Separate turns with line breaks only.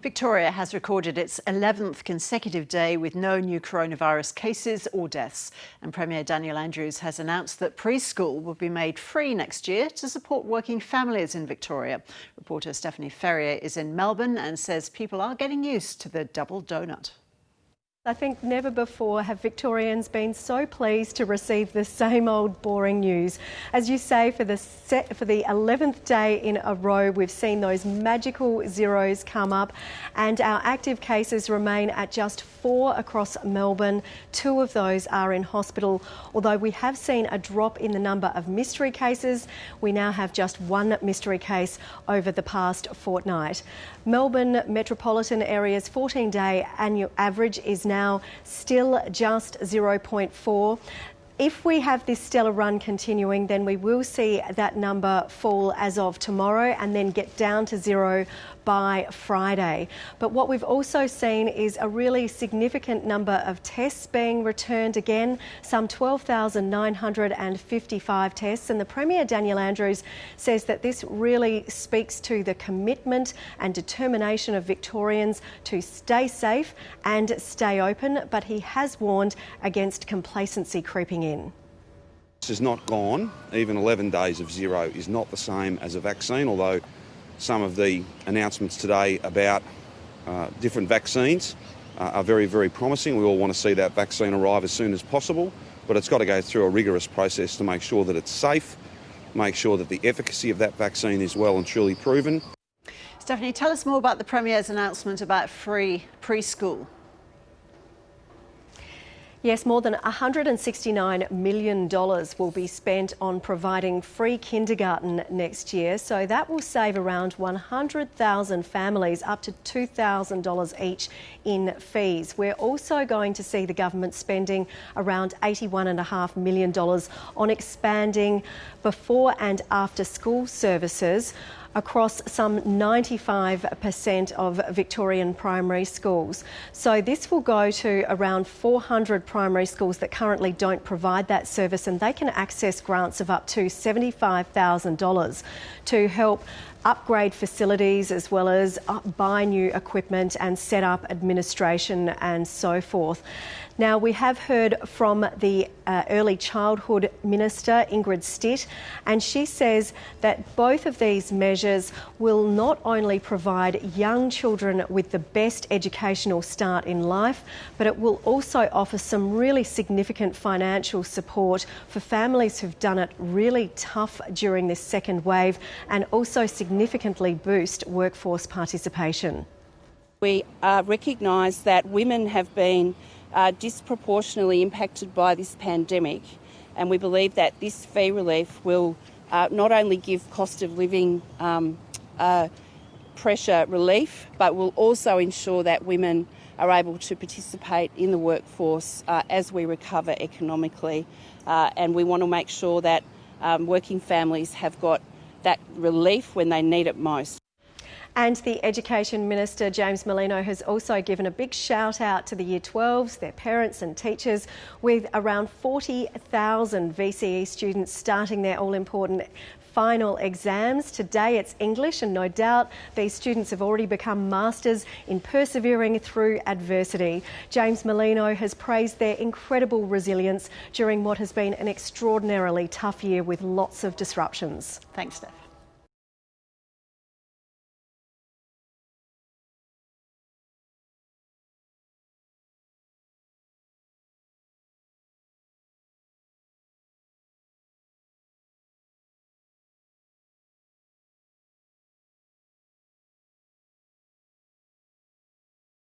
Victoria has recorded its 11th consecutive day with no new coronavirus cases or deaths. And Premier Daniel Andrews has announced that preschool will be made free next year to support working families in Victoria. Reporter Stephanie Ferrier is in Melbourne and says people are getting used to the double donut.
I think never before have Victorians been so pleased to receive the same old boring news. As you say, for the 11th day in a row, we've seen those magical zeros come up, and our active cases remain at just 4 across Melbourne. 2 of those are in hospital. Although we have seen a drop in the number of mystery cases, we now have just 1 mystery case over the past fortnight. Melbourne metropolitan area's 14-day annual average is now still just 0.4. If we have this stellar run continuing, then we will see that number fall as of tomorrow and then get down to 0 by Friday. But what we've also seen is a really significant number of tests being returned again, some 12,955 tests. And the Premier Daniel Andrews says that this really speaks to the commitment and determination of Victorians to stay safe and stay open. But he has warned against complacency creeping in.
This is not gone. Even 11 days of 0 is not the same as a vaccine, although some of the announcements today about different vaccines are very, very promising. We all want to see that vaccine arrive as soon as possible, but it's got to go through a rigorous process to make sure that it's safe, make sure that the efficacy of that vaccine is well and truly proven.
Stephanie, tell us more about the Premier's announcement about free preschool.
Yes, more than $169 million will be spent on providing free kindergarten next year. So that will save around 100,000 families up to $2,000 each in fees. We're also going to see the government spending around $81.5 million on expanding before and after school services across some 95% of Victorian primary schools. So this will go to around 400 primary schools that currently don't provide that service, and they can access grants of up to $75,000 to help upgrade facilities as well as buy new equipment and set up administration and so forth. Now, we have heard from the Early Childhood Minister, Ingrid Stitt, and she says that both of these measures will not only provide young children with the best educational start in life, but it will also offer some really significant financial support for families who've done it really tough during this second wave, and also significantly boost workforce participation.
We recognise that women have been disproportionately impacted by this pandemic, and we believe that this fee relief will not only give cost of living pressure relief, but will also ensure that women are able to participate in the workforce as we recover economically, and we want to make sure that working families have got that relief when they need it most.
And the Education Minister, James Merlino, has also given a big shout out to the Year 12s, their parents and teachers, with around 40,000 VCE students starting their all-important final exams. Today it's English, and no doubt these students have already become masters in persevering through adversity. James Merlino has praised their incredible resilience during what has been an extraordinarily tough year with lots of disruptions.
Thanks, Steph.